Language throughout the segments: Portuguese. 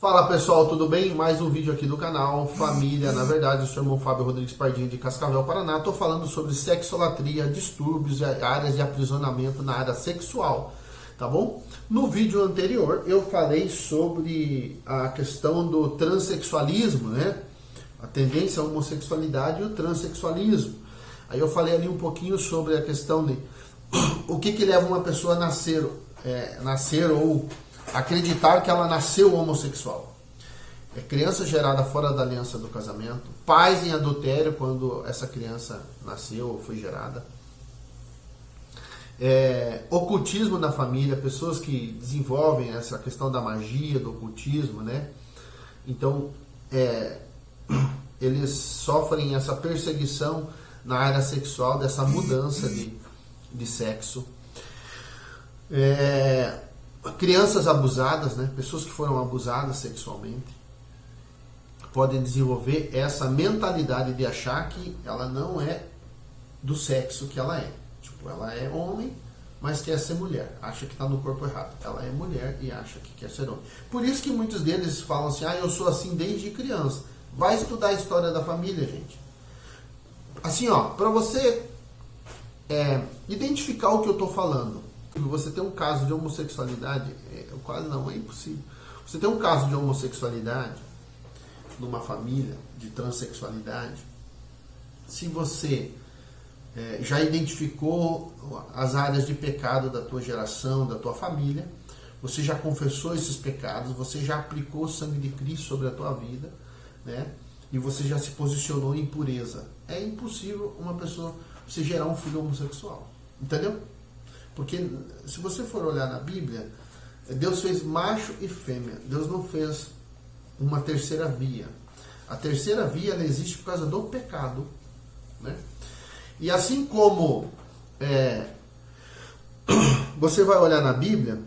Fala pessoal, tudo bem? Mais um vídeo aqui do canal Família. Na verdade, eu sou o irmão Fábio Rodrigues Pardinho de Cascavel, Paraná. Estou falando sobre sexolatria, distúrbios e áreas de aprisionamento na área sexual, tá bom? No vídeo anterior eu falei sobre a questão do transexualismo, né? A tendência à homossexualidade e o transexualismo. Aí eu falei ali um pouquinho sobre a questão de o que leva uma pessoa a nascer ou acreditar que ela nasceu homossexual. É criança gerada fora da aliança do casamento, pais em adultério quando essa criança nasceu ou foi gerada, ocultismo na família, pessoas que desenvolvem essa questão da magia, do ocultismo, né? Então, eles sofrem essa perseguição na área sexual, dessa mudança de sexo. Crianças abusadas, né? Pessoas que foram abusadas sexualmente podem desenvolver essa mentalidade de achar que ela não é do sexo que ela é. Tipo, ela é homem, mas quer ser mulher. Acha que está no corpo errado. Ela é mulher e acha que quer ser homem. Por isso que muitos deles falam assim, eu sou assim desde criança. Vai estudar a história da família, gente. Assim, para você identificar o que eu estou falando. Você tem um caso de homossexualidade, quase não, é impossível. Você tem um caso de homossexualidade numa família, de transexualidade, se você já identificou as áreas de pecado da tua geração, da tua família, você já confessou esses pecados, você já aplicou o sangue de Cristo sobre a tua vida, né? E você já se posicionou em pureza. É impossível uma pessoa, você gerar um filho homossexual, entendeu? Porque se você for olhar na Bíblia, Deus fez macho e fêmea. Deus não fez uma terceira via. A terceira via ela existe por causa do pecado, né? E assim como você vai olhar na Bíblia,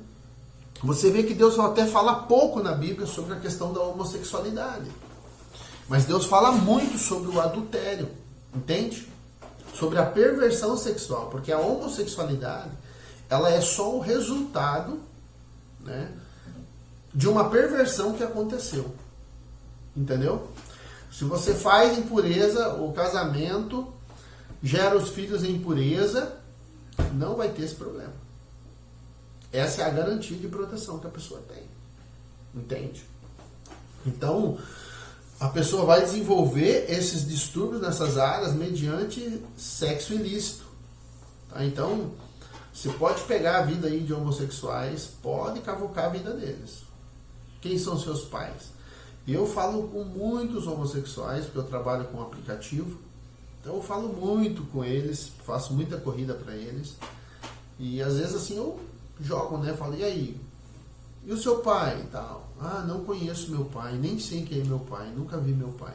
você vê que Deus até fala pouco na Bíblia sobre a questão da homossexualidade. Mas Deus fala muito sobre o adultério, entende? Sobre a perversão sexual, porque a homossexualidade ela é só o resultado, né, de uma perversão que aconteceu. Entendeu? Se você faz impureza, o casamento gera os filhos em impureza, não vai ter esse problema. Essa é a garantia de proteção que a pessoa tem. Entende? Então, a pessoa vai desenvolver esses distúrbios nessas áreas mediante sexo ilícito. Tá? Então, você pode pegar a vida aí de homossexuais, pode cavucar a vida deles. Quem são seus pais? Eu falo com muitos homossexuais, porque eu trabalho com um aplicativo. Então eu falo muito com eles, faço muita corrida para eles. E às vezes assim eu jogo, né? Falo, e aí? E o seu pai e tal? Não conheço meu pai, nem sei quem é meu pai, nunca vi meu pai.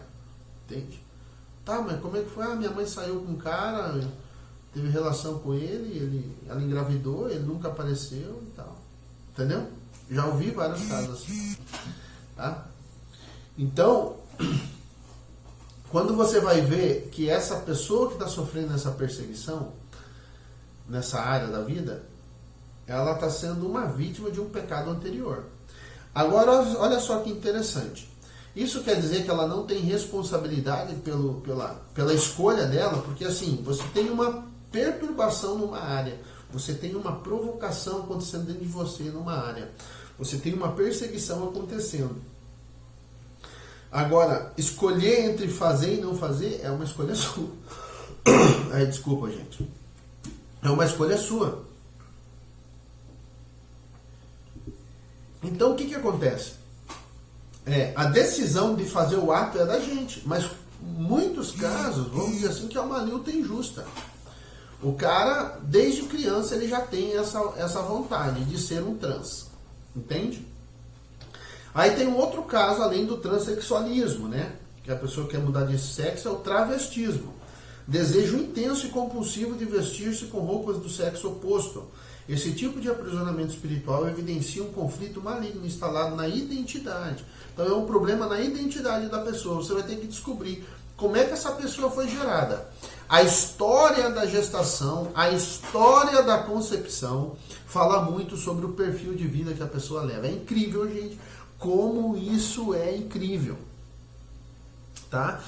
Entende? Tá, mas como é que foi? Minha mãe saiu com um cara, teve relação com ele, ela engravidou, ele nunca apareceu e tal. Entendeu? Já ouvi vários casos assim. Tá? Então, quando você vai ver que essa pessoa que está sofrendo essa perseguição, nessa área da vida, ela está sendo uma vítima de um pecado anterior. Agora, olha só que interessante. Isso quer dizer que ela não tem responsabilidade pela escolha dela, porque assim, você tem uma perturbação numa área, você tem uma provocação acontecendo dentro de você numa área, você tem uma perseguição acontecendo. Agora, escolher entre fazer e não fazer é uma escolha sua. Desculpa, gente. É uma escolha sua. Então, o que acontece? A decisão de fazer o ato é da gente, mas muitos casos, vamos dizer assim, que é uma luta injusta. O cara, desde criança, ele já tem essa vontade de ser um trans. Entende? Aí tem um outro caso, além do transexualismo, né? Que a pessoa quer mudar de sexo, é o travestismo. Desejo intenso e compulsivo de vestir-se com roupas do sexo oposto. Esse tipo de aprisionamento espiritual evidencia um conflito maligno instalado na identidade. Então é um problema na identidade da pessoa. Você vai ter que descobrir como é que essa pessoa foi gerada. A história da gestação, a história da concepção fala muito sobre o perfil de vida que a pessoa leva. É incrível, gente, como isso é incrível, tá?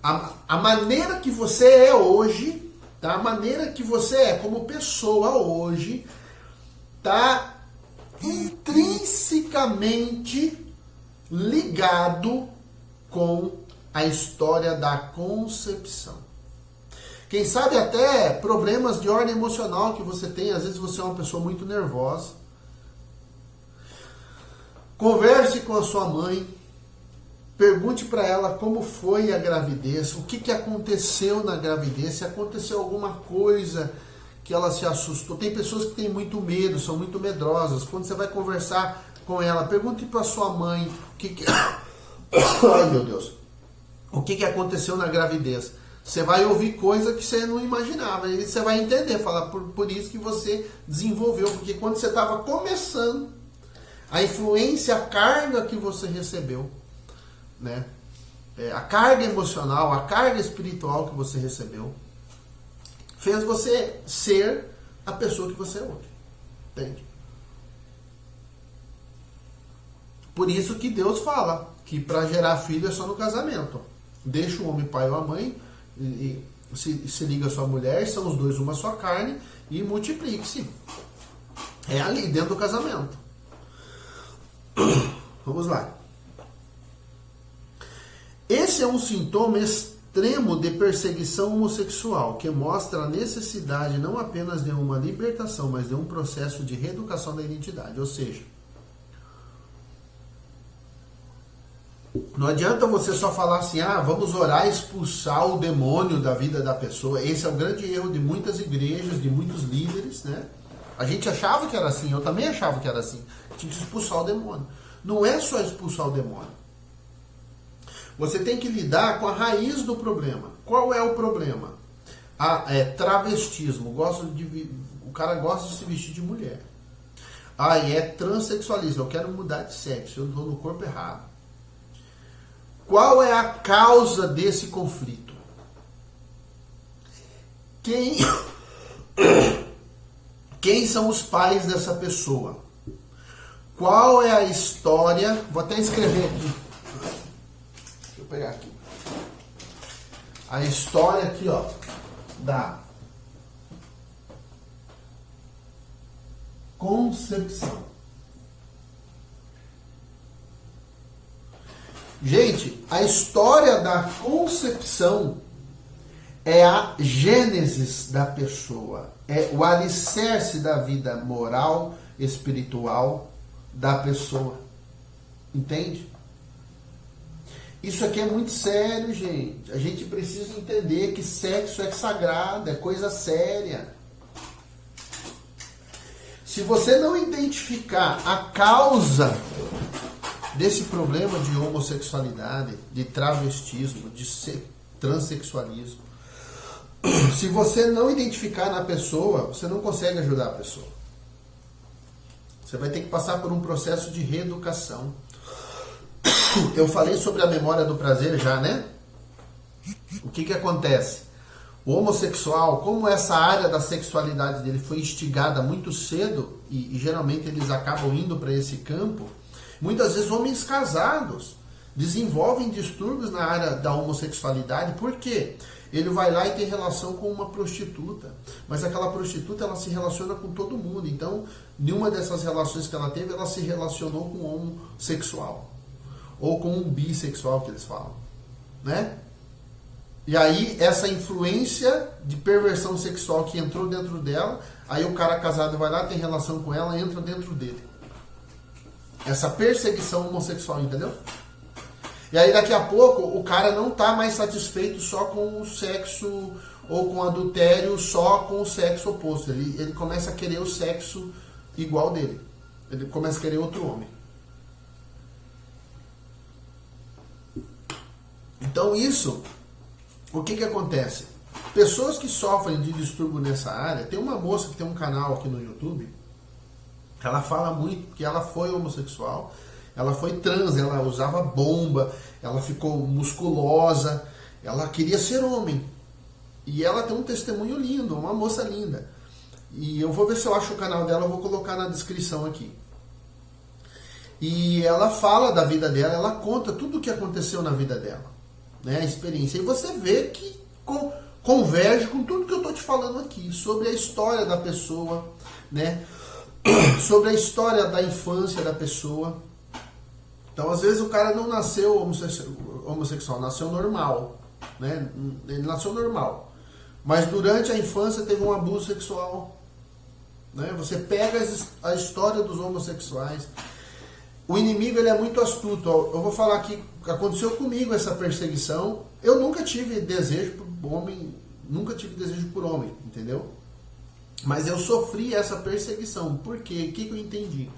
A maneira que você é hoje, tá? A maneira que você é como pessoa hoje, tá intrinsecamente ligado com a história da concepção. Quem sabe até problemas de ordem emocional que você tem, às vezes você é uma pessoa muito nervosa. Converse com a sua mãe, pergunte para ela como foi a gravidez, o que aconteceu na gravidez, se aconteceu alguma coisa que ela se assustou. Tem pessoas que têm muito medo, são muito medrosas. Quando você vai conversar com ela, pergunte para sua mãe o que ai, meu Deus. O que aconteceu na gravidez? Você vai ouvir coisa que você não imaginava. E você vai entender, falar por isso que você desenvolveu. Porque quando você estava começando, a influência, a carga que você recebeu, né? A carga emocional, a carga espiritual que você recebeu, fez você ser a pessoa que você é hoje. Entende? Por isso que Deus fala que para gerar filho é só no casamento. Deixa o homem pai ou a mãe, e se liga a sua mulher, são os dois uma só carne, e multiplique-se. É ali, dentro do casamento. Vamos lá. Esse é um sintoma extremo de perseguição homossexual, que mostra a necessidade não apenas de uma libertação, mas de um processo de reeducação da identidade. Ou seja, não adianta você só falar assim, vamos orar e expulsar o demônio da vida da pessoa. Esse é o grande erro de muitas igrejas, de muitos líderes, né? A gente achava que era assim, eu também achava que era assim. Tinha que expulsar o demônio. Não é só expulsar o demônio. Você tem que lidar com a raiz do problema. Qual é o problema? Travestismo. O cara gosta de se vestir de mulher. É transexualismo. Eu quero mudar de sexo. Eu estou no corpo errado. Qual é a causa desse conflito? Quem são os pais dessa pessoa? Qual é a história? Vou até escrever aqui. Deixa eu pegar aqui. A história aqui, ó, da concepção. Gente, a história da concepção é a gênesis da pessoa, é o alicerce da vida moral, espiritual da pessoa. Entende? Isso aqui é muito sério, gente. A gente precisa entender que sexo é sagrado, é coisa séria. Se você não identificar a causa desse problema de homossexualidade, de travestismo, de transexualismo, se você não identificar na pessoa, você não consegue ajudar a pessoa. Você vai ter que passar por um processo de reeducação. Eu falei sobre a memória do prazer já, né? O que acontece? O homossexual, como essa área da sexualidade dele foi instigada muito cedo, e geralmente eles acabam indo para esse campo, muitas vezes homens casados desenvolvem distúrbios na área da homossexualidade. Por quê? Ele vai lá e tem relação com uma prostituta, mas aquela prostituta ela se relaciona com todo mundo. Então, nenhuma dessas relações que ela teve, ela se relacionou com um homossexual ou com um bissexual, que eles falam, né? E aí essa influência de perversão sexual que entrou dentro dela, aí o cara casado vai lá, tem relação com ela, entra dentro dele. Essa perseguição homossexual, entendeu? E aí daqui a pouco o cara não está mais satisfeito só com o sexo ou com adultério, só com o sexo oposto. Ele começa a querer o sexo igual dele. Ele começa a querer outro homem. Então isso, o que acontece? Pessoas que sofrem de distúrbio nessa área, tem uma moça que tem um canal aqui no YouTube, ela fala muito que ela foi homossexual, ela foi trans, ela usava bomba, ela ficou musculosa, ela queria ser homem. E ela tem um testemunho lindo, uma moça linda. E eu vou ver se eu acho o canal dela, eu vou colocar na descrição aqui. E ela fala da vida dela, ela conta tudo o que aconteceu na vida dela, né? A experiência. E você vê que converge com tudo que eu estou te falando aqui, sobre a história da pessoa, né? Sobre a história da infância da pessoa. Então, às vezes, o cara não nasceu homossexual, nasceu normal, né? Ele nasceu normal. Mas durante a infância teve um abuso sexual, né? Você pega a história dos homossexuais. O inimigo, ele é muito astuto. Eu vou falar aqui, aconteceu comigo essa perseguição. Eu nunca tive desejo por homem, entendeu? Mas eu sofri essa perseguição. Por quê? O que eu entendi?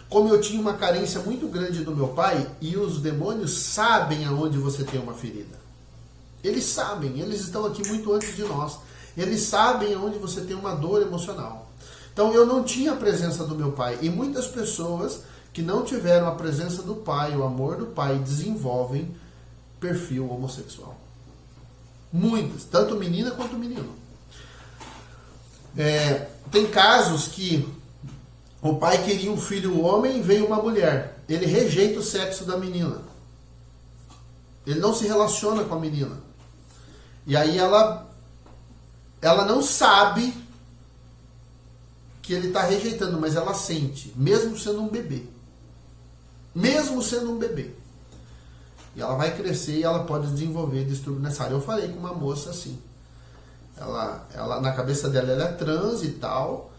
Como eu tinha uma carência muito grande do meu pai, e os demônios sabem aonde você tem uma ferida. Eles sabem, eles estão aqui muito antes de nós. Eles sabem aonde você tem uma dor emocional. Então eu não tinha a presença do meu pai. E muitas pessoas que não tiveram a presença do pai, o amor do pai, desenvolvem perfil homossexual. Muitas, tanto menina quanto menino. Tem casos que o pai queria um filho homem e veio uma mulher. Ele rejeita o sexo da menina. Ele não se relaciona com a menina. E aí ela não sabe que ele está rejeitando, mas ela sente, mesmo sendo um bebê. Mesmo sendo um bebê. E ela vai crescer e ela pode desenvolver distúrbio nessa área. Eu falei com uma moça assim. Ela na cabeça dela, ela é trans e tal.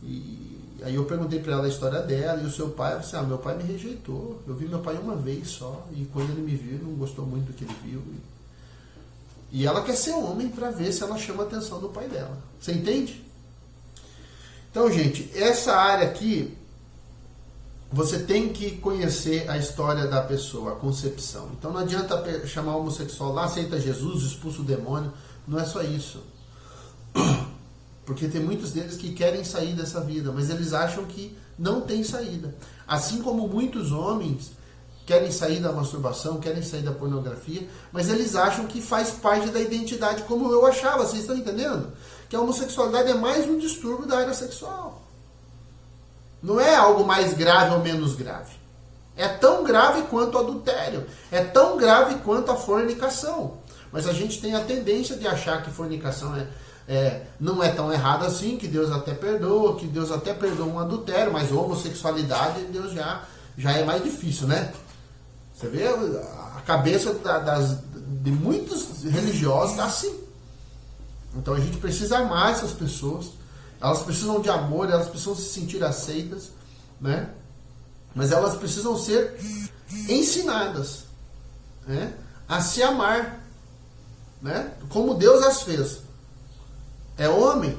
E aí eu perguntei para ela a história dela. E o seu pai, ela disse, meu pai me rejeitou. Eu vi meu pai uma vez só. E quando ele me viu, ele não gostou muito do que ele viu. E ela quer ser homem para ver se ela chama a atenção do pai dela. Você entende? Então, gente, essa área aqui, você tem que conhecer a história da pessoa, a concepção. Então não adianta chamar o homossexual lá, aceita Jesus, expulsa o demônio. Não é só isso. Porque tem muitos deles que querem sair dessa vida, mas eles acham que não tem saída. Assim como muitos homens querem sair da masturbação, querem sair da pornografia, mas eles acham que faz parte da identidade, como eu achava. Vocês estão entendendo? Que a homossexualidade é mais um distúrbio da área sexual. Não é algo mais grave ou menos grave. É tão grave quanto o adultério. É tão grave quanto a fornicação. Mas a gente tem a tendência de achar que fornicação não é tão errada assim, que Deus até perdoa, que Deus até perdoa um adultério, mas homossexualidade, Deus já é mais difícil, né? Você vê a cabeça de muitos religiosos está assim. Então a gente precisa amar essas pessoas. Elas precisam de amor, elas precisam se sentir aceitas, né? Mas elas precisam ser ensinadas, né? A se amar, né? Como Deus as fez. É homem,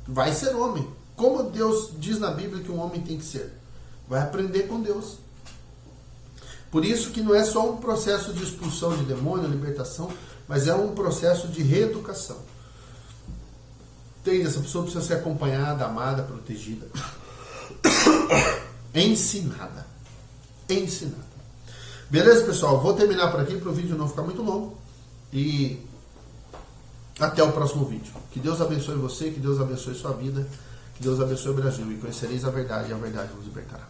vai ser homem. Como Deus diz na Bíblia que um homem tem que ser. Vai aprender com Deus. Por isso que não é só um processo de expulsão de demônio, libertação, mas é um processo de reeducação. Entende? Essa pessoa precisa ser acompanhada, amada, protegida. Ensinada. Beleza, pessoal? Vou terminar por aqui para o vídeo não ficar muito longo. E até o próximo vídeo. Que Deus abençoe você, que Deus abençoe sua vida, que Deus abençoe o Brasil. E conhecereis a verdade, e a verdade vos libertará.